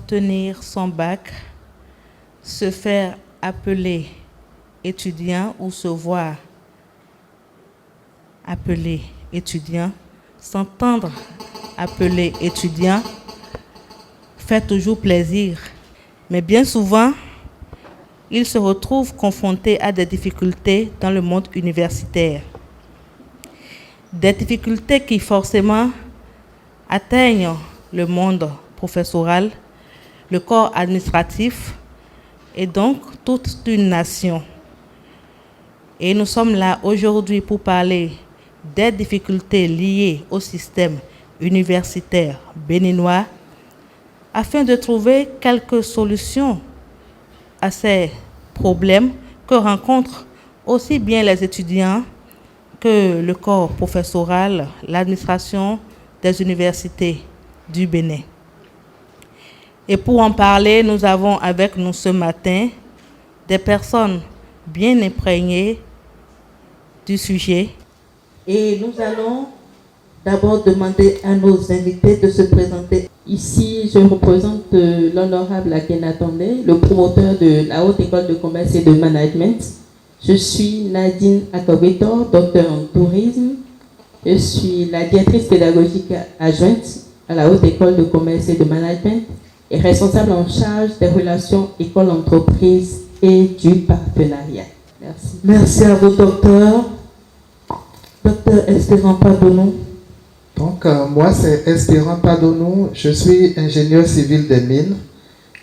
obtenir son bac, se faire appeler étudiant ou se voir appeler étudiant, s'entendre appeler étudiant, fait toujours plaisir. Mais bien souvent, ils se retrouvent confrontés à des difficultés dans le monde universitaire. Des difficultés qui forcément atteignent le monde professoral, le corps administratif et donc toute une nation. Et nous sommes là aujourd'hui pour parler des difficultés liées au système universitaire béninois afin de trouver quelques solutions à ces problèmes que rencontrent aussi bien les étudiants que le corps professoral, l'administration des universités du Bénin. Et pour en parler, nous avons avec nous ce matin des personnes bien imprégnées du sujet. Et nous allons d'abord demander à nos invités de se présenter. Ici, je représente l'honorable Akhenaton, le promoteur de la Haute École de Commerce et de Management. Je suis Nadine Akobetor, docteur en tourisme. Je suis la directrice pédagogique adjointe à la Haute École de Commerce et de Management et responsable en charge des relations école-entreprise et du partenariat. Merci. Merci à vous, docteur. Docteur Espérant Padonou. Donc, moi, c'est Espérant Padonou. Je suis ingénieur civil des mines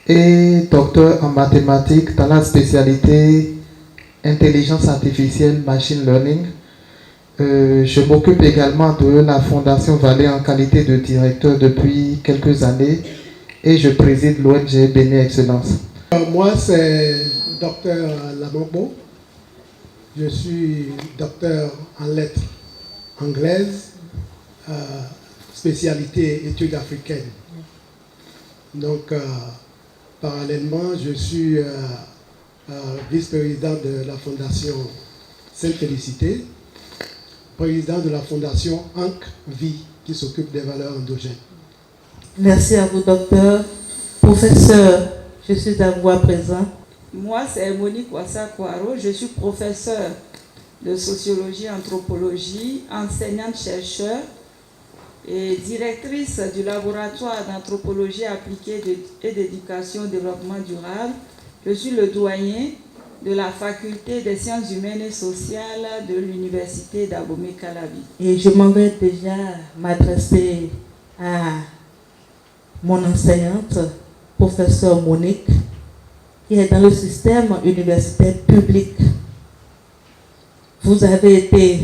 et docteur en mathématiques dans la spécialité intelligence artificielle, machine learning. Je m'occupe également de la Fondation Vallée en qualité de directeur depuis quelques années et je préside l'ONG Bénin Excellence. Moi, c'est docteur Lamambo. Je suis docteur en lettres anglaises, spécialité études africaines. Donc, parallèlement, je suis vice-président de la Fondation Sainte-Félicité, président de la Fondation Ankh-Vie, qui s'occupe des valeurs endogènes. Merci à vous, docteur. Professeur, je suis à vous à présent. Moi, c'est Monique Ouassa-Kouaro. Je suis professeure de sociologie, anthropologie, enseignante-chercheur et directrice du laboratoire d'anthropologie appliquée et d'éducation au développement durable. Je suis le doyen de la faculté des sciences humaines et sociales de l'université d'Abomey-Calavi. Et je m'en vais déjà m'adresser à mon enseignante, professeure Monique, qui est dans le système universitaire public. Vous avez été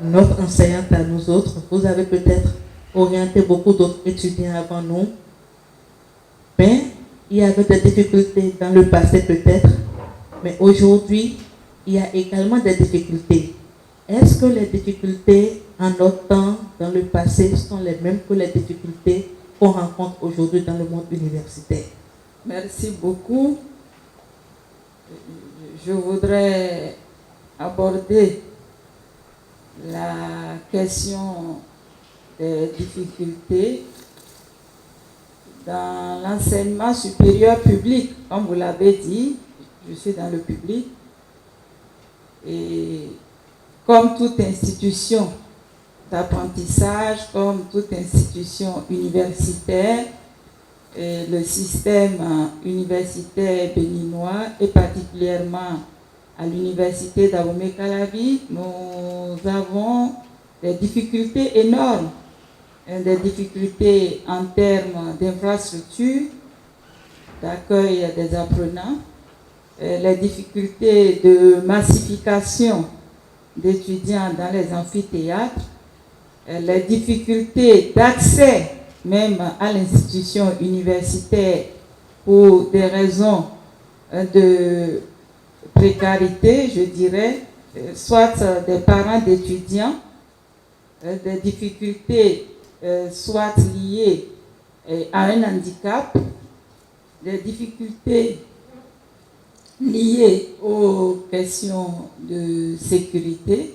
notre enseignante à nous autres. Vous avez peut-être orienté beaucoup d'autres étudiants avant nous. Mais il y avait des difficultés dans le passé peut-être. Mais aujourd'hui, il y a également des difficultés. Est-ce que les difficultés en notre temps, dans le passé, sont les mêmes que les difficultés qu'on rencontre aujourd'hui dans le monde universitaire? Merci beaucoup. Je voudrais aborder la question des difficultés dans l'enseignement supérieur public. Comme vous l'avez dit, je suis dans le public et comme toute institution d'apprentissage, comme toute institution universitaire, et le système universitaire béninois et particulièrement à l'université d'Abomey-Calavi, nous avons des difficultés énormes, des difficultés en termes d'infrastructures, d'accueil des apprenants, les difficultés de massification d'étudiants dans les amphithéâtres, les difficultés d'accès même à l'institution universitaire pour des raisons de précarité, je dirais, soit des parents d'étudiants, des difficultés soit liées à un handicap, des difficultés liées aux questions de sécurité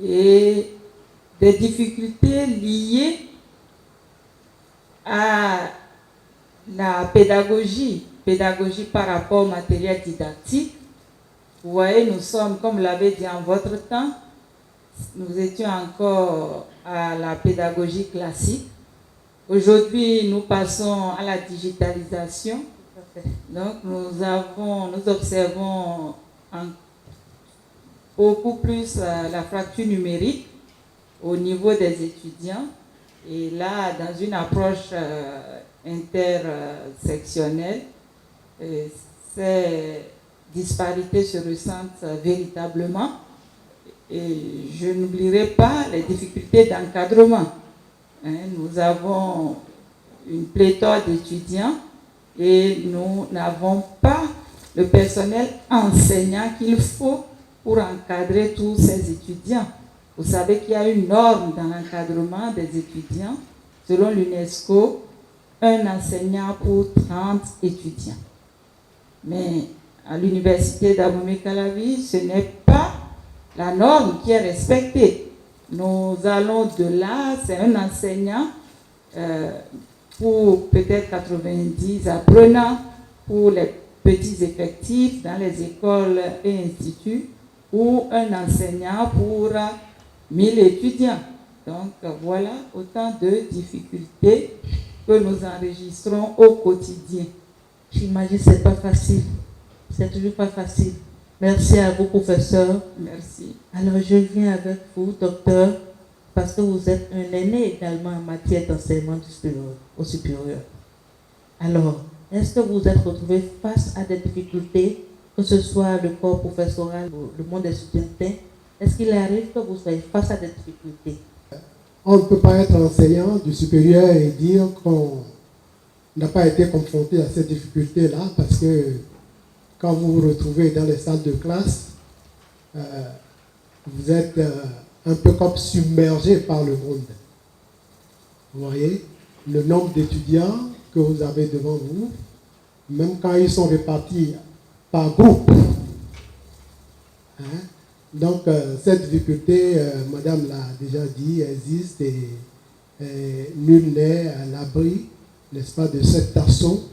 et des difficultés liées à la pédagogie par rapport au matériel didactique. Vous voyez, nous sommes, comme vous l'avez dit en votre temps, nous étions encore à la pédagogie classique. Aujourd'hui, nous passons à la digitalisation. Donc, nous observons beaucoup plus la fracture numérique au niveau des étudiants. Et là, dans une approche intersectionnelle, ces disparités se ressentent véritablement. Et je n'oublierai pas les difficultés d'encadrement. Nous avons une pléthore d'étudiants et nous n'avons pas le personnel enseignant qu'il faut pour encadrer tous ces étudiants. Vous savez qu'il y a une norme dans l'encadrement des étudiants. Selon l'UNESCO, un enseignant pour 30 étudiants. Mais à l'université d'Abomey-Calavi, ce n'est pas la norme qui est respectée. Nous allons de là, c'est un enseignant pour peut-être 90 apprenants, pour les petits effectifs dans les écoles et instituts, ou un enseignant pour 1000 étudiants. Donc voilà autant de difficultés que nous enregistrons au quotidien. J'imagine que ce n'est pas facile. C'est toujours pas facile. Merci à vous, professeur. Merci. Alors, je viens avec vous, docteur, parce que vous êtes un aîné également en matière d'enseignement au supérieur. Alors, est-ce que vous êtes retrouvé face à des difficultés, que ce soit le corps professoral ou le monde étudiantin? Est-ce qu'il arrive que vous soyez face à des difficultés? On ne peut pas être enseignant du supérieur et dire qu'on n'a pas été confronté à ces difficultés-là, parce que quand vous vous retrouvez dans les salles de classe, vous êtes un peu comme submergé par le monde. Vous voyez, le nombre d'étudiants que vous avez devant vous, même quand ils sont répartis par groupe. Donc, cette difficulté, madame l'a déjà dit, existe et nul n'est à l'abri, n'est-ce pas, de cet assaut,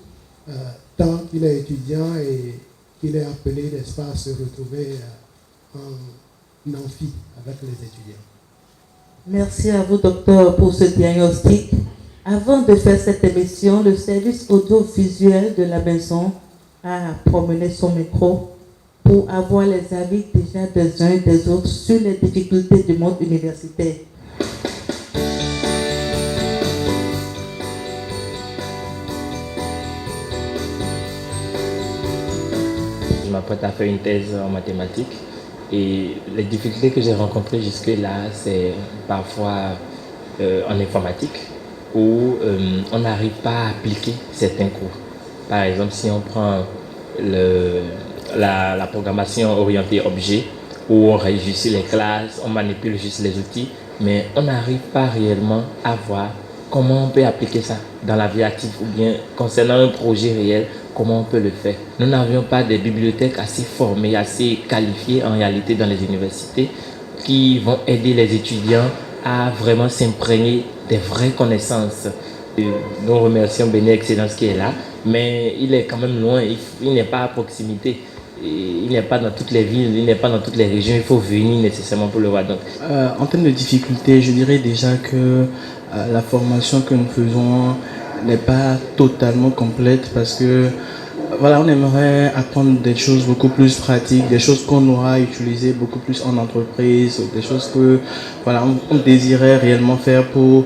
tant qu'il est étudiant et qu'il est appelé, n'est-ce pas, à se retrouver en amphi avec les étudiants. Merci à vous, docteur, pour ce diagnostic. Avant de faire cette émission, le service audiovisuel de la maison a promené son micro pour avoir les avis déjà des uns et des autres sur les difficultés du monde universitaire. Je m'apprête à faire une thèse en mathématiques et les difficultés que j'ai rencontrées jusque-là, c'est parfois en informatique où on n'arrive pas à appliquer certains cours. Par exemple, si on prend la programmation orientée objet, où on réussit les classes, on manipule juste les outils, mais on n'arrive pas réellement à voir comment on peut appliquer ça dans la vie active ou bien concernant un projet réel, comment on peut le faire. Nous n'avions pas des bibliothèques assez formées, assez qualifiées en réalité dans les universités qui vont aider les étudiants à vraiment s'imprégner des vraies connaissances. Nous remercions Béné Excellence qui est là, mais il est quand même loin, il n'est pas à proximité. Il n'est pas dans toutes les villes, il n'est pas dans toutes les régions, il faut venir nécessairement pour le voir. Donc, en termes de difficultés, je dirais déjà que la formation que nous faisons n'est pas totalement complète parce que voilà, on aimerait apprendre des choses beaucoup plus pratiques, des choses qu'on aura utilisées beaucoup plus en entreprise, des choses que voilà, on désirait réellement faire pour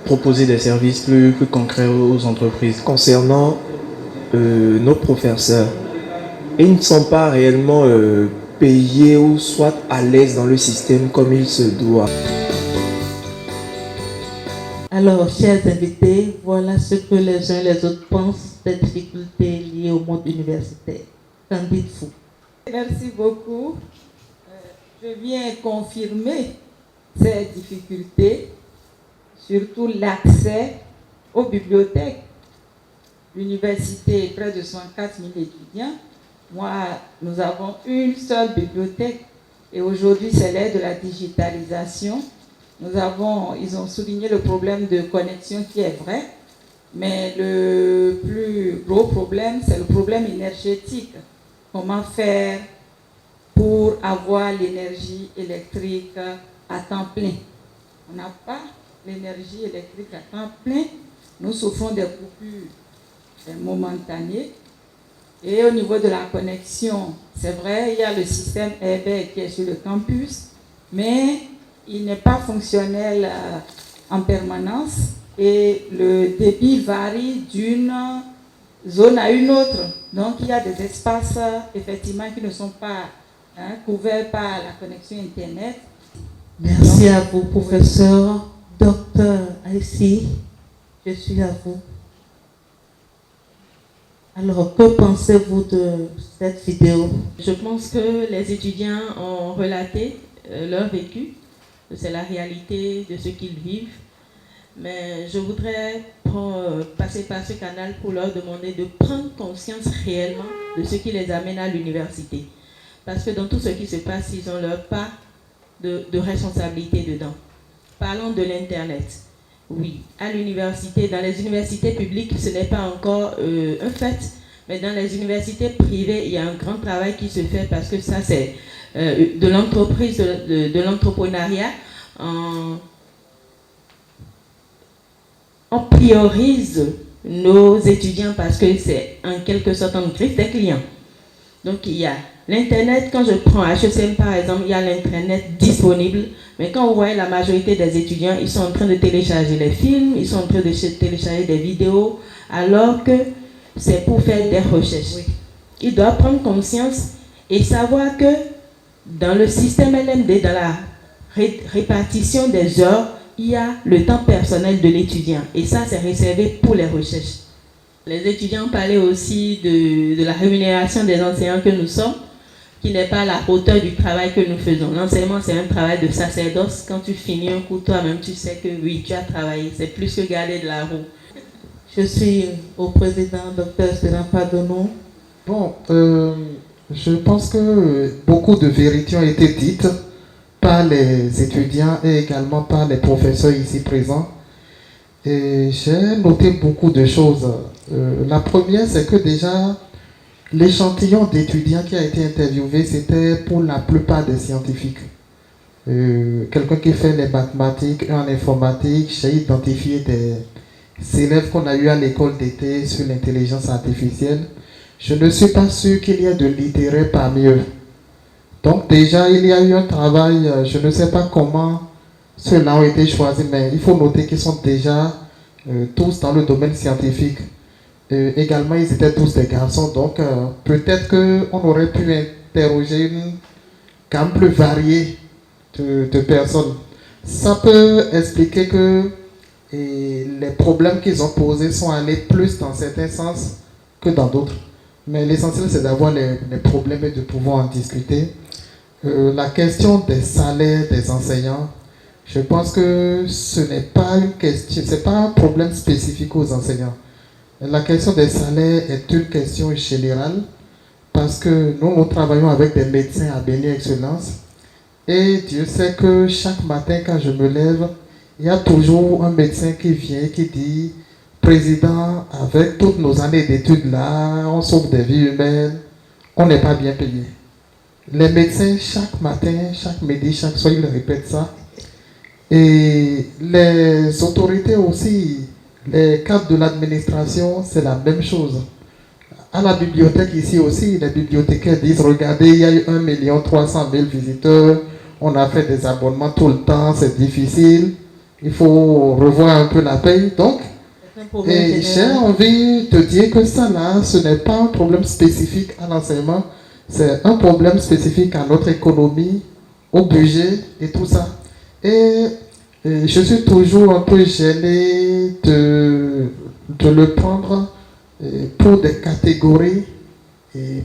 proposer des services plus concrets aux entreprises. Concernant nos professeurs, ils ne sont pas réellement payés ou soit à l'aise dans le système comme il se doit. Alors, chers invités, voilà ce que les uns et les autres pensent des difficultés liées au monde universitaire. Qu'en dites-vous? Merci beaucoup. Je viens confirmer ces difficultés, surtout l'accès aux bibliothèques. L'université, près de 64 000 étudiants. Moi, nous avons une seule bibliothèque et aujourd'hui, c'est l'ère de la digitalisation. Ils ont souligné le problème de connexion qui est vrai, Mais le plus gros problème, c'est le problème énergétique. Comment faire pour avoir l'énergie électrique à temps plein? On n'a pas l'énergie électrique à temps plein. Nous souffrons des coupures momentanées. Et au niveau de la connexion, c'est vrai, il y a le système Airbag qui est sur le campus, mais il n'est pas fonctionnel en permanence et le débit varie d'une zone à une autre. Donc il y a des espaces effectivement qui ne sont pas couverts par la connexion Internet. Merci à vous, professeur. Docteur Aïssi, je suis à vous. Alors, que pensez-vous de cette vidéo? Je pense que les étudiants ont relaté leur vécu, c'est la réalité de ce qu'ils vivent. Mais je voudrais passer par ce canal pour leur demander de prendre conscience réellement de ce qui les amène à l'université. Parce que dans tout ce qui se passe, ils ont leur part de responsabilité dedans. Parlons de l'Internet. Oui, à l'université, dans les universités publiques, ce n'est pas encore un fait, mais dans les universités privées, il y a un grand travail qui se fait parce que ça, c'est de l'entreprise, de l'entrepreneuriat. On priorise nos étudiants parce que c'est en quelque sorte un griffe des clients. Donc, il y a l'Internet. Quand je prends HECM par exemple, il y a l'Internet disponible. Mais quand vous voyez la majorité des étudiants, ils sont en train de télécharger les films, ils sont en train de télécharger des vidéos, alors que c'est pour faire des recherches. Oui. Ils doivent prendre conscience et savoir que dans le système LMD, dans la répartition des heures, il y a le temps personnel de l'étudiant. Et ça, c'est réservé pour les recherches. Les étudiants parlaient aussi de la rémunération des enseignants que nous sommes, qui n'est pas à la hauteur du travail que nous faisons. L'enseignement, c'est un travail de sacerdoce. Quand tu finis un cours, toi-même, tu sais que oui, tu as travaillé. C'est plus que garder de la roue. Je suis au président, Dr. Espérant Padono. Bon, je pense que beaucoup de vérités ont été dites par les étudiants et également par les professeurs ici présents. Et j'ai noté beaucoup de choses. La première, c'est que déjà, l'échantillon d'étudiants qui a été interviewé, c'était pour la plupart des scientifiques. Quelqu'un qui fait les mathématiques et en informatique, j'ai identifié des élèves qu'on a eu à l'école d'été sur l'intelligence artificielle. Je ne suis pas sûr qu'il y ait de littéraires parmi eux. Donc déjà, il y a eu un travail, je ne sais pas comment ceux-là ont été choisis, mais il faut noter qu'ils sont déjà tous dans le domaine scientifique. Également, ils étaient tous des garçons, donc peut-être qu'on aurait pu interroger une gamme plus variée de personnes. Ça peut expliquer que les problèmes qu'ils ont posés sont allés plus dans certains sens que dans d'autres. Mais l'essentiel, c'est d'avoir les problèmes et de pouvoir en discuter. La question des salaires des enseignants, je pense que ce n'est pas une question, c'est pas un problème spécifique aux enseignants. La question des salaires est une question générale parce que nous travaillons avec des médecins à Béni-Excellence et Dieu sait que chaque matin quand je me lève, il y a toujours un médecin qui vient et qui dit « Président, avec toutes nos années d'études là, on sauve des vies humaines, on n'est pas bien payé. » Les médecins, chaque matin, chaque midi, chaque soir, ils répètent ça. Et les autorités aussi, les cadres de l'administration, c'est la même chose. À la bibliothèque ici aussi, les bibliothécaires disent, regardez, il y a eu 1 300 000 visiteurs, on a fait des abonnements tout le temps, c'est difficile, il faut revoir un peu la paye. Donc, et j'ai envie de dire que ça là, ce n'est pas un problème spécifique à l'enseignement, c'est un problème spécifique à notre économie, au budget et tout ça. Et je suis toujours un peu gêné de le prendre pour des catégories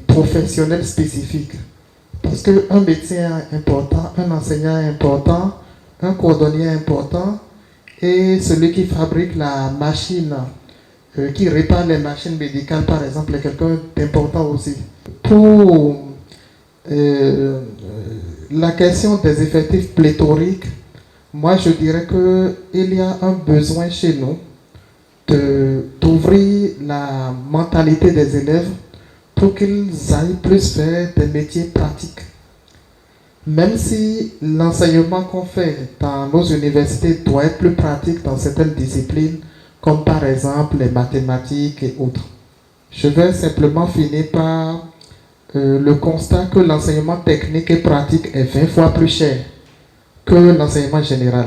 professionnelles spécifiques. Parce qu'un médecin est important, un enseignant est important, un cordonnier est important, et celui qui fabrique la machine, qui répare les machines médicales, par exemple, est quelqu'un d'important aussi. Pour la question des effectifs pléthoriques, moi je dirais qu'il y a un besoin chez nous d'ouvrir la mentalité des élèves pour qu'ils aillent plus faire des métiers pratiques. Même si l'enseignement qu'on fait dans nos universités doit être plus pratique dans certaines disciplines, comme par exemple les mathématiques et autres. Je vais simplement finir par le constat que l'enseignement technique et pratique est 20 fois plus cher que l'enseignement général.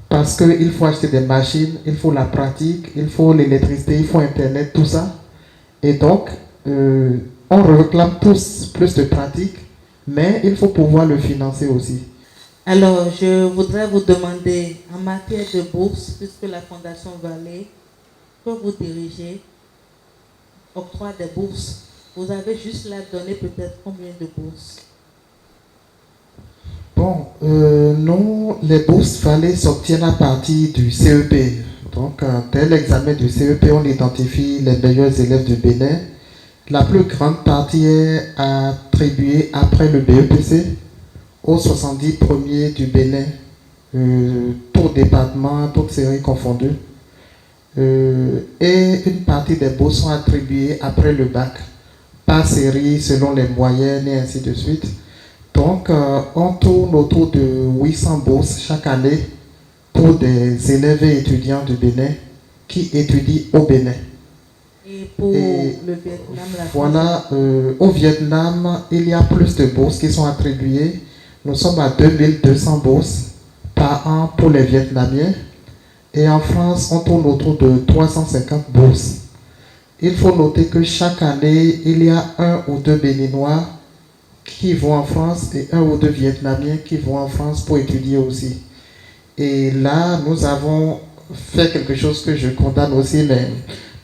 Parce qu'il faut acheter des machines, il faut la pratique, il faut l'électricité, il faut Internet, tout ça. Et donc, on réclame tous plus de pratique, mais il faut pouvoir le financer aussi. Alors, je voudrais vous demander, en matière de bourse, puisque la Fondation Vallée, que vous dirigez, octroi des bourses, vous avez juste là donné peut-être combien de bourses? Bon, nous, les bourses Vallée s'obtiennent à partir du CEP. Donc, dès l'examen du CEP, on identifie les meilleurs élèves du Bénin. La plus grande partie est attribuée après le BEPC aux 70 premiers du Bénin, tout département, toutes séries confondues. Et une partie des bourses sont attribuées après le bac, par série, selon les moyennes et ainsi de suite. Donc, on tourne autour de 800 bourses chaque année pour des élèves et étudiants du Bénin qui étudient au Bénin. Et pour le Vietnam, la voilà, au Vietnam, il y a plus de bourses qui sont attribuées. Nous sommes à 2200 bourses par an pour les Vietnamiens. Et en France, on tourne autour de 350 bourses. Il faut noter que chaque année, il y a 1 ou 2 Béninois qui vont en France et 1 ou 2 Vietnamiens qui vont en France pour étudier aussi. Et là, nous avons fait quelque chose que je condamne aussi, mais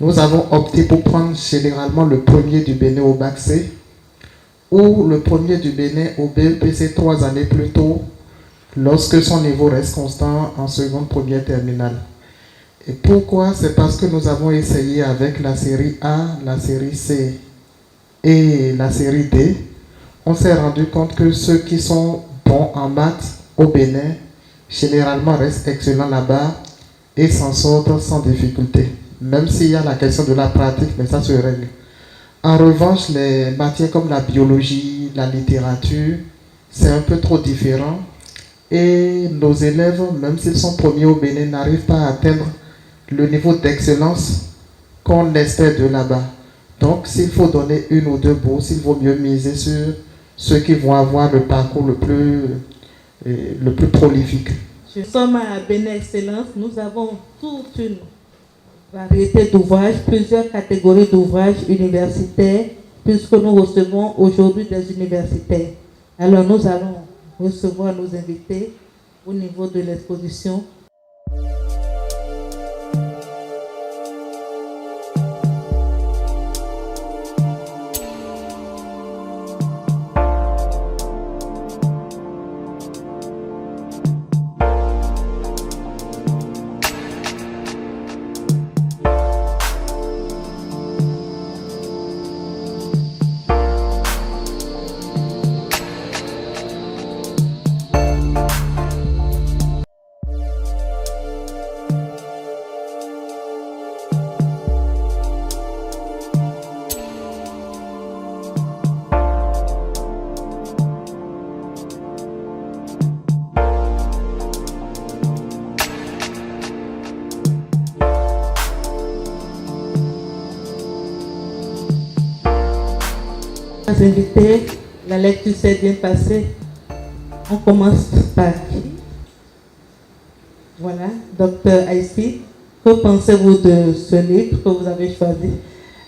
nous avons opté pour prendre généralement le premier du Bénin au bac C ou le premier du Bénin au BEPC 3 années plus tôt, lorsque son niveau reste constant en seconde, première, terminale. Et pourquoi? C'est parce que nous avons essayé avec la série A, la série C et la série D. On s'est rendu compte que ceux qui sont bons en maths au Bénin, généralement restent excellents là-bas et s'en sortent sans difficulté. Même s'il y a la question de la pratique, mais ça se règle. En revanche, les matières comme la biologie, la littérature, c'est un peu trop différent. Et nos élèves, même s'ils sont premiers au Bénin, n'arrivent pas à atteindre le niveau d'excellence qu'on espère de là-bas. Donc, s'il faut donner 1 ou 2 bourses, il vaut mieux miser sur ceux qui vont avoir le parcours le plus prolifique. Nous sommes à Bénin Excellence, nous avons toute une variété d'ouvrages, plusieurs catégories d'ouvrages universitaires, puisque nous recevons aujourd'hui des universitaires. Alors nous allons recevoir nos invités au niveau de l'exposition. Invités, la lecture s'est bien passée. On commence par qui? Voilà, Docteur Aïssi, que pensez-vous de ce livre que vous avez choisi?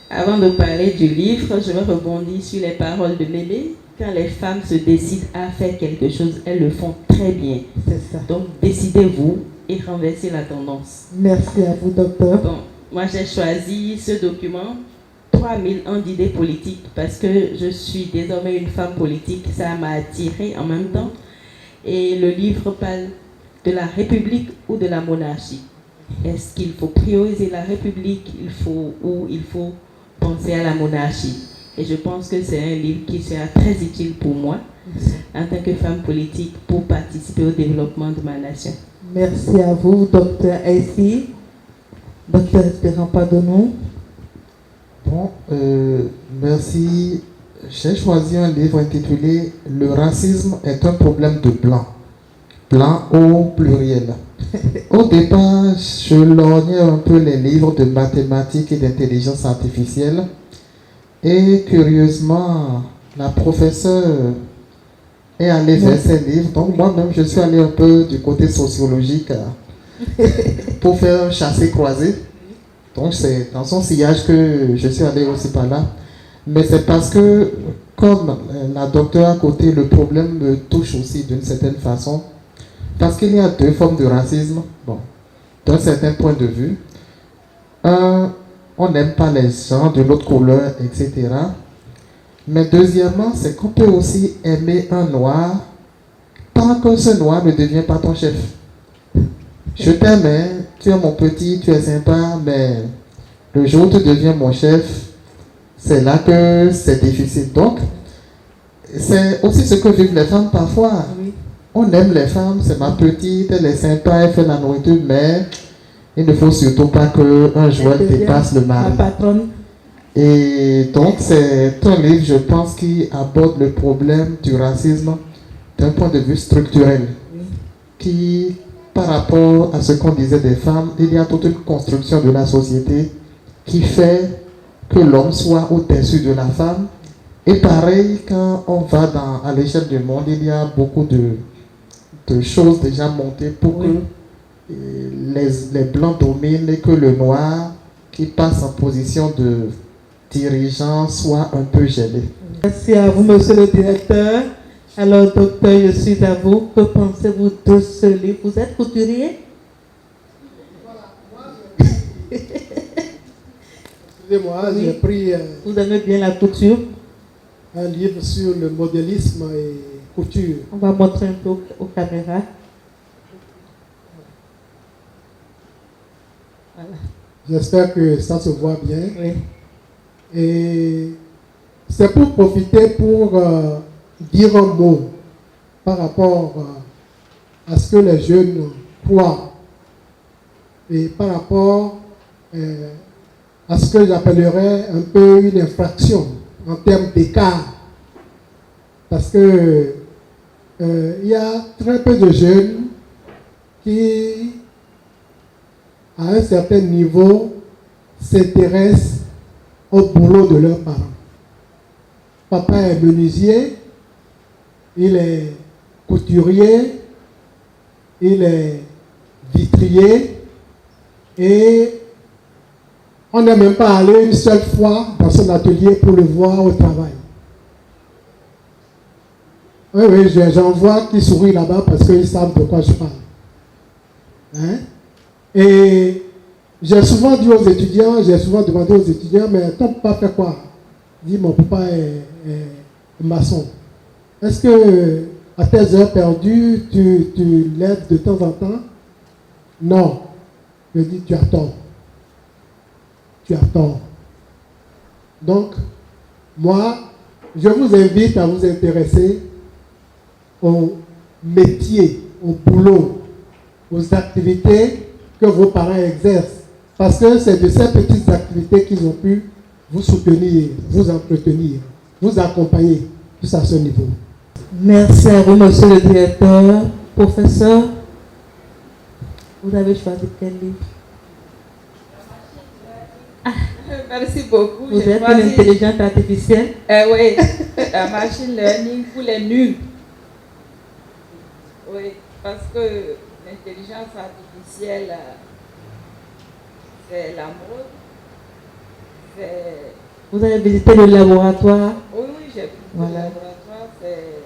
Avant de parler du livre, je vais rebondir sur les paroles de Mémé. Quand les femmes se décident à faire quelque chose, elles le font très bien. C'est ça. Donc, décidez-vous et renversez la tendance. Merci à vous, docteur. Bon, moi, j'ai choisi ce document, 3000 ans d'idées politiques, parce que je suis désormais une femme politique. Ça m'a attirée en même temps. Et le livre parle de la République ou de la monarchie. Est-ce qu'il faut prioriser la République ou il faut penser à la monarchie? Et je pense que c'est un livre qui sera très utile pour moi, en tant que femme politique, pour participer au développement de ma nation. Merci à vous, docteur Aïssi. Docteur Espérant Padonou. Bon, merci. J'ai choisi un livre intitulé « Le racisme est un problème de blanc ». Blanc au pluriel. Au départ, je lorgnais un peu les livres de mathématiques et d'intelligence artificielle. Et curieusement, la professeure est allée vers ces livres. Donc moi-même, je suis allé un peu du côté sociologique pour faire un chassé-croisé. Donc c'est dans son sillage que je suis allé aussi par là. Mais c'est parce que, comme la docteure à côté, le problème me touche aussi d'une certaine façon. Parce qu'il y a deux formes de racisme, bon, d'un certain point de vue. Un, on n'aime pas les gens de l'autre couleur, etc. Mais deuxièmement, c'est qu'on peut aussi aimer un noir tant que ce noir ne devient pas ton chef. Je t'aime, hein, tu es mon petit, tu es sympa, mais le jour où tu deviens mon chef, c'est là que c'est difficile. Donc, c'est aussi ce que vivent les femmes parfois. Oui. On aime les femmes, c'est ma petite, elle est sympa, elle fait la nourriture, mais il ne faut surtout pas qu'un jour elle dépasse le mari. Ma patronne. Et donc, c'est un livre, je pense, qui aborde le problème du racisme d'un point de vue structurel. Oui. Qui, par rapport à ce qu'on disait des femmes, il y a toute une construction de la société qui fait que l'homme soit au-dessus de la femme. Et pareil, quand on va à l'échelle du monde, il y a beaucoup de choses déjà montées pour que les blancs dominent et que le noir qui passe en position de dirigeant soit un peu gêné. Merci à vous, monsieur le directeur. Alors, docteur, je suis à vous. Que pensez-vous de ce livre? Vous êtes couturier? Excusez-moi, oui. J'ai pris... vous aimez bien la couture? Un livre sur le modélisme et couture. On va montrer un peu aux caméras. Voilà. J'espère que ça se voit bien. Oui. Et c'est pour profiter pour dire un mot par rapport à ce que les jeunes croient et par rapport à ce que j'appellerais un peu une infraction en termes d'écart. Parce que il y a très peu de jeunes qui, à un certain niveau, s'intéressent au boulot de leurs parents. Papa est menuisier, il est couturier, il est vitrier et on n'est même pas allé une seule fois dans son atelier pour le voir au travail. Oui, j'en vois qui sourient là-bas parce qu'ils savent de quoi je parle. Hein? Et j'ai souvent dit aux étudiants, j'ai souvent demandé aux étudiants, mais ton papa fait quoi? Il dit, mon papa est maçon. Est-ce que à tes heures perdues, tu l'aides de temps en temps? Non. Je dis, tu as tort. Tu as tort. Donc, moi, je vous invite à vous intéresser au métier, au boulot, aux activités que vos parents exercent. Parce que c'est de ces petites activités qu'ils ont pu vous soutenir, vous entretenir, vous accompagner, tous à ce niveau. Merci à vous, monsieur le directeur. Professeur, vous avez choisi quel livre? Merci beaucoup. Vous êtes une intelligence artificielle? Oui, la machine learning pour les nuls. Oui, parce que l'intelligence artificielle, c'est la mode. Vous avez visité le laboratoire? Oui, j'ai visité le laboratoire. C'est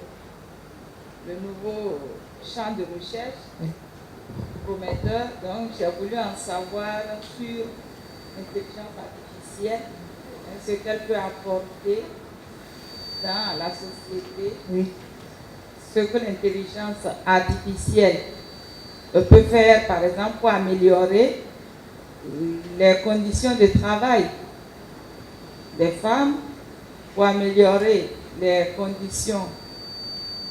le nouveau champ de recherche prometteur. Donc, j'ai voulu en savoir sur l'intelligence artificielle, ce qu'elle peut apporter dans la société. Oui. Ce que l'intelligence artificielle peut faire, par exemple, pour améliorer les conditions de travail des femmes, pour améliorer les conditions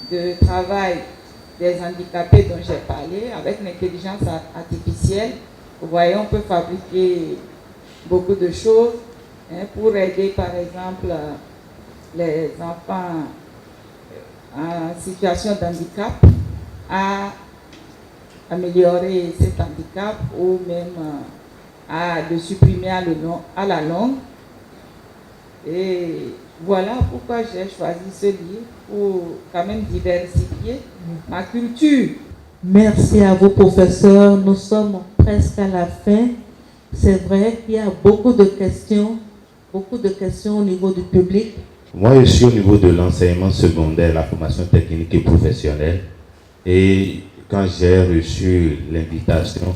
de travail des handicapés dont j'ai parlé avec l'intelligence artificielle, Vous voyez, on peut fabriquer beaucoup de choses pour aider, par exemple, les enfants en situation d'handicap à améliorer cet handicap ou même à le supprimer à la longue. Et voilà pourquoi j'ai choisi ce livre, pour quand même diversifier ma culture. Merci à vous, professeurs. Nous sommes presque à la fin. C'est vrai qu'il y a beaucoup de questions au niveau du public. Moi, je suis au niveau de l'enseignement secondaire, la formation technique et professionnelle. Et quand j'ai reçu l'invitation,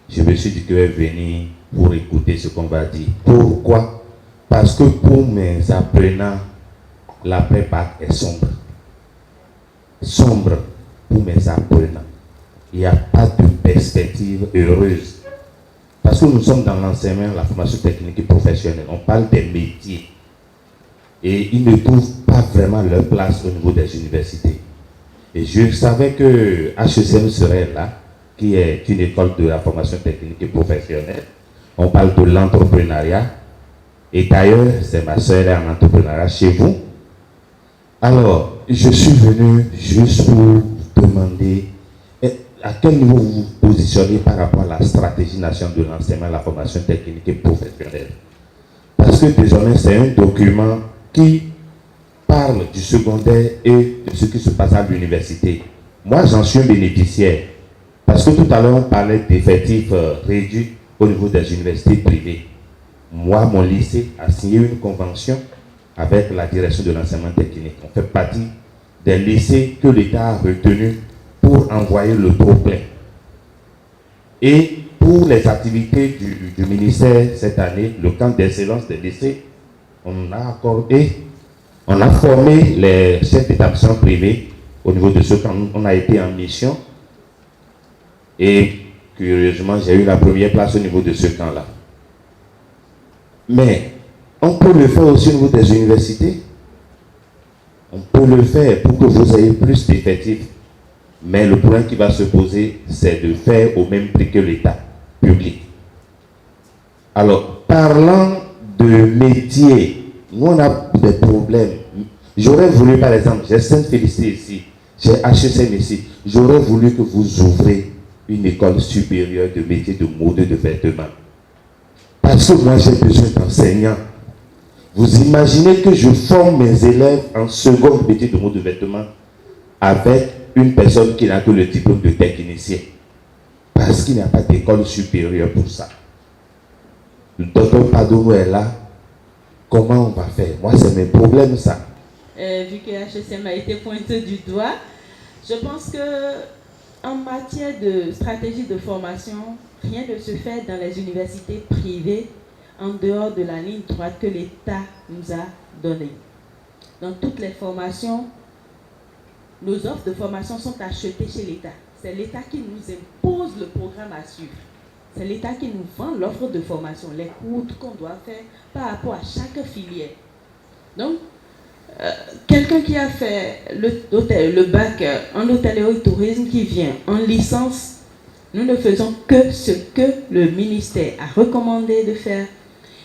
je me suis dit que je vais venir pour écouter ce qu'on va dire. Pourquoi? Parce que pour mes apprenants, la prépa est sombre. Sombre pour mes apprenants. Il n'y a pas de perspective heureuse. Parce que nous sommes dans l'enseignement, la formation technique et professionnelle. On parle des métiers. Et ils ne trouvent pas vraiment leur place au niveau des universités. Et je savais que HECM serait là, qui est une école de la formation technique et professionnelle. On parle de l'entrepreneuriat. Et d'ailleurs, c'est ma soeur, elle est en entrepreneuriat chez vous. Alors, je suis venu juste pour demander à quel niveau vous vous positionnez par rapport à la stratégie nationale de l'enseignement, la formation technique et professionnelle. Parce que désormais, c'est un document qui parle du secondaire et de ce qui se passe à l'université. Moi, j'en suis un bénéficiaire. Parce que tout à l'heure, on parlait d'effectifs réduits au niveau des universités privées. Moi, mon lycée a signé une convention avec la direction de l'enseignement technique. On fait partie des lycées que l'État a retenus pour envoyer le trop-plein. Et pour les activités du ministère cette année, le camp d'excellence des lycées, on a formé les chefs d'établissement privés au niveau de ce camp. On a été en mission et curieusement, j'ai eu la première place au niveau de ce camp-là. Mais on peut le faire aussi au niveau des universités. On peut le faire pour que vous ayez plus d'effectifs. Mais le problème qui va se poser, c'est de faire au même prix que l'État public. Alors, parlant de métier, nous on a des problèmes. J'aurais voulu, par exemple, j'ai Sainte-Félicité ici, j'ai HECM ici, j'aurais voulu que vous ouvrez une école supérieure de métier de mode de vêtements. Parce que moi, j'ai besoin d'enseignants. Vous imaginez que je forme mes élèves en second métier de mode de vêtements avec une personne qui n'a que le diplôme de technicien. Parce qu'il n'y a pas d'école supérieure pour ça. Le docteur Padono est là. Comment on va faire? Moi, c'est mes problèmes, ça. Vu que HECM a été pointé du doigt, je pense que en matière de stratégie de formation, rien ne se fait dans les universités privées en dehors de la ligne droite que l'État nous a donnée. Dans toutes les formations, nos offres de formation sont achetées chez l'État. C'est l'État qui nous impose le programme à suivre. C'est l'État qui nous vend l'offre de formation, les cours qu'on doit faire par rapport à chaque filière. Donc, quelqu'un qui a fait le bac en hôtellerie et tourisme qui vient en licence, nous ne faisons que ce que le ministère a recommandé de faire.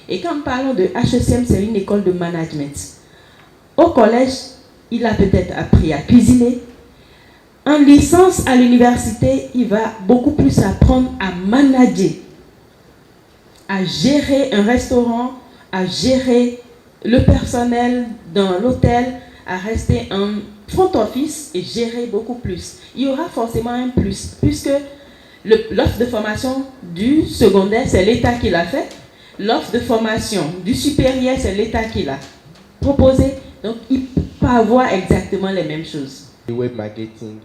Et quand nous parlons de HECM, c'est une école de management. Au collège, il a peut-être appris à cuisiner. En licence à l'université, il va beaucoup plus apprendre à manager, à gérer un restaurant, à gérer le personnel dans l'hôtel, à rester en front office et gérer beaucoup plus. Il y aura forcément un plus, puisque l'offre de formation du secondaire, c'est l'État qui l'a fait. L'offre de formation du supérieur, c'est l'État qui l'a proposé. Donc, il peut pas avoir exactement les mêmes choses. Web marketing.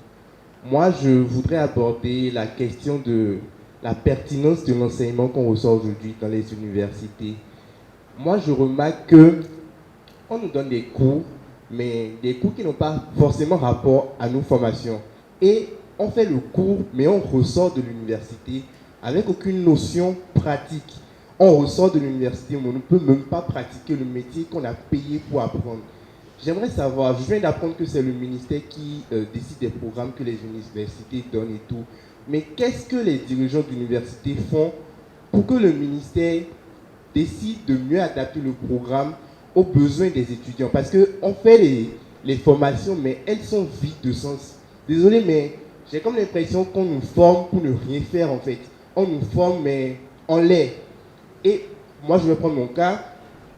Moi, je voudrais aborder la question de la pertinence de l'enseignement qu'on reçoit aujourd'hui dans les universités. Moi, je remarque qu'on nous donne des cours, mais des cours qui n'ont pas forcément rapport à nos formations. Et on fait le cours, mais on ressort de l'université avec aucune notion pratique. On ressort de l'université, mais on ne peut même pas pratiquer le métier qu'on a payé pour apprendre. J'aimerais savoir, je viens d'apprendre que c'est le ministère qui décide des programmes que les universités donnent et tout. Mais qu'est-ce que les dirigeants d'université font pour que le ministère décide de mieux adapter le programme aux besoins des étudiants? Parce qu'on fait les formations, mais elles sont vides de sens. Désolé, mais j'ai comme l'impression qu'on nous forme pour ne rien faire en fait. On nous forme, mais on l'est. Et moi, je vais prendre mon cas.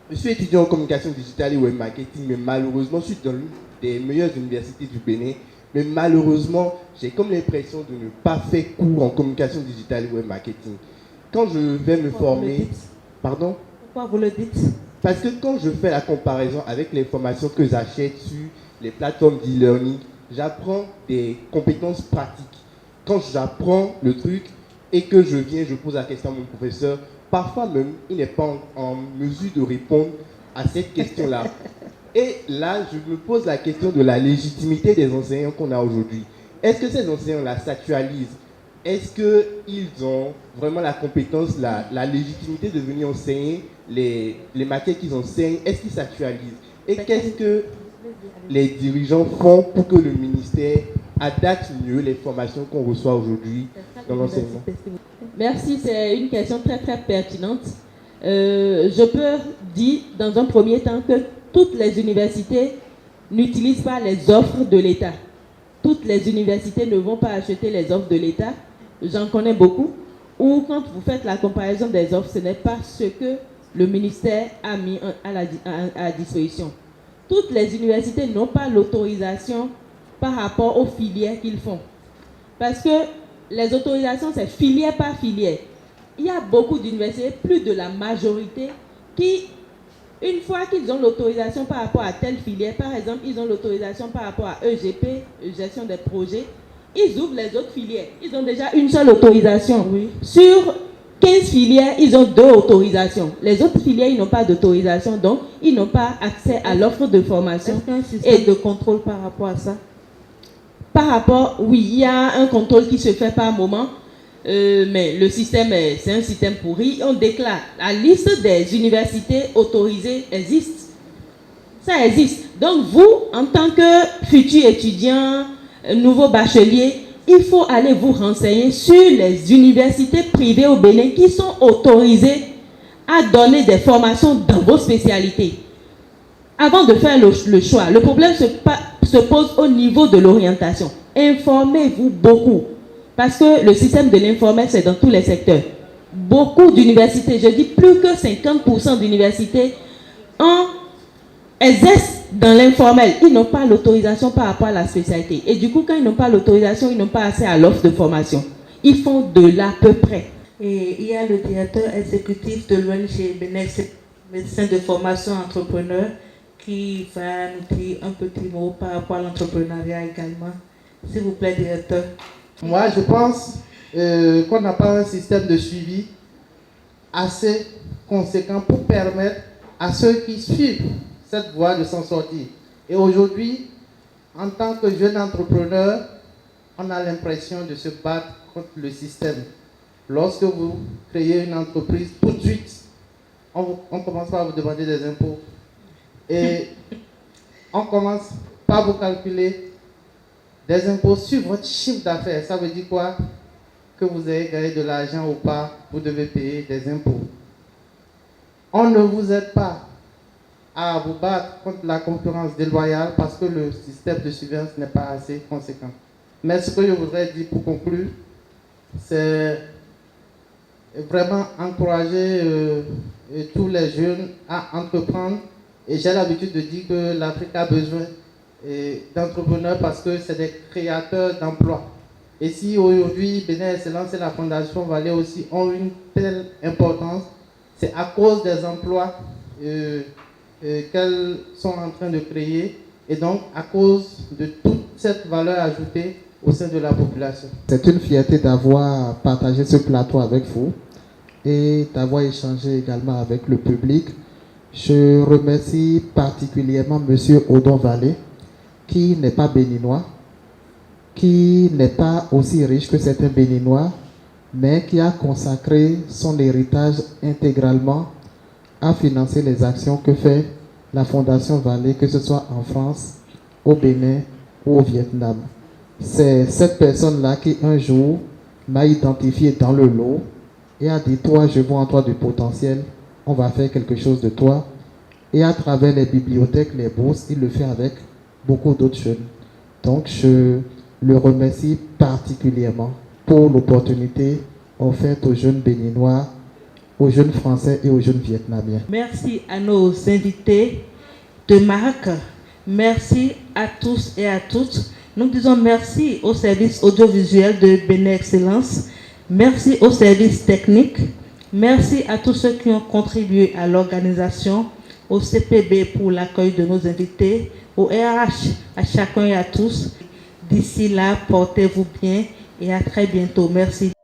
Je suis étudiant en communication digitale et web marketing, mais malheureusement, je suis dans l'une des meilleures universités du Bénin. Mais malheureusement, j'ai comme l'impression de ne pas faire cours en communication digitale et web marketing. Quand je vais me former... Pardon? Pourquoi vous le dites? Parce que quand je fais la comparaison avec les formations que j'achète sur les plateformes d'e-learning, j'apprends des compétences pratiques. Quand j'apprends le truc et que je pose la question à mon professeur, parfois même, il n'est pas en mesure de répondre à cette question-là. Et là, je me pose la question de la légitimité des enseignants qu'on a aujourd'hui. Est-ce que ces enseignants-là s'actualisent? Est-ce qu'ils ont vraiment la compétence, la légitimité de venir enseigner les matières qu'ils enseignent? Est-ce qu'ils s'actualisent? Et qu'est-ce que les dirigeants font pour que le ministère adapte mieux les formations qu'on reçoit aujourd'hui dans l'enseignement? Merci, c'est une question très très pertinente. Je peux dire dans un premier temps que toutes les universités n'utilisent pas les offres de l'État. Toutes les universités ne vont pas acheter les offres de l'État. J'en connais beaucoup. Ou quand vous faites la comparaison des offres, ce n'est pas ce que le ministère a mis à disposition. Toutes les universités n'ont pas l'autorisation par rapport aux filières qu'ils font. Parce que les autorisations, c'est filière par filière. Il y a beaucoup d'universités, plus de la majorité, qui, une fois qu'ils ont l'autorisation par rapport à telle filière, par exemple, ils ont l'autorisation par rapport à EGP, gestion des projets, ils ouvrent les autres filières. Ils ont déjà une seule autorisation. Oui. Sur 15 filières, ils ont 2 autorisations. Les autres filières, ils n'ont pas d'autorisation, donc ils n'ont pas accès à l'offre de formation. Est-ce qu'il y a un système de contrôle par rapport à ça? Par rapport, oui, il y a un contrôle qui se fait par moment, mais le système, c'est un système pourri. On déclare, la liste des universités autorisées existe. Ça existe. Donc vous, en tant que futur étudiant, nouveau bachelier, il faut aller vous renseigner sur les universités privées au Bénin qui sont autorisées à donner des formations dans vos spécialités. Avant de faire le choix, le problème se pose au niveau de l'orientation. Informez-vous beaucoup. Parce que le système de l'informel, c'est dans tous les secteurs. Beaucoup d'universités, je dis plus que 50% d'universités, exercent dans l'informel. Ils n'ont pas l'autorisation par rapport à la spécialité. Et du coup, quand ils n'ont pas l'autorisation, ils n'ont pas accès à l'offre de formation. Ils font de l'à peu près. Et il y a le directeur exécutif de l'ONG Benex, médecin de formation entrepreneur, qui va nous dire un petit mot par rapport à l'entrepreneuriat également. S'il vous plaît, directeur. Moi, je pense qu'on n'a pas un système de suivi assez conséquent pour permettre à ceux qui suivent cette voie de s'en sortir. Et aujourd'hui, en tant que jeune entrepreneur, on a l'impression de se battre contre le système. Lorsque vous créez une entreprise, tout de suite, on commence par vous demander des impôts. Et on commence par vous calculer des impôts sur votre chiffre d'affaires. Ça veut dire quoi? Que vous avez gagné de l'argent ou pas, vous devez payer des impôts. On ne vous aide pas à vous battre contre la concurrence déloyale parce que le système de surveillance n'est pas assez conséquent. Mais ce que je voudrais dire pour conclure, c'est vraiment encourager tous les jeunes à entreprendre. Et j'ai l'habitude de dire que l'Afrique a besoin d'entrepreneurs parce que c'est des créateurs d'emplois. Et si aujourd'hui Bénin Excellence et la Fondation Vallée aussi ont une telle importance, c'est à cause des emplois qu'elles sont en train de créer et donc à cause de toute cette valeur ajoutée au sein de la population. C'est une fierté d'avoir partagé ce plateau avec vous et d'avoir échangé également avec le public. Je remercie particulièrement M. Odon Vallée, qui n'est pas béninois, qui n'est pas aussi riche que certains béninois, mais qui a consacré son héritage intégralement à financer les actions que fait la Fondation Vallée, que ce soit en France, au Bénin ou au Vietnam. C'est cette personne-là qui un jour m'a identifié dans le lot et a dit, toi, je vois en toi du potentiel, on va faire quelque chose de toi. Et à travers les bibliothèques, les bourses, il le fait avec beaucoup d'autres jeunes. Donc, je le remercie particulièrement pour l'opportunité offerte aux jeunes béninois, aux jeunes français et aux jeunes vietnamiens. Merci à nos invités de marque. Merci à tous et à toutes. Nous disons merci au service audiovisuel de Bénin Excellence. Merci au service technique. Merci à tous ceux qui ont contribué à l'organisation, au CPB pour l'accueil de nos invités, au RH, à chacun et à tous. D'ici là, portez-vous bien et à très bientôt. Merci.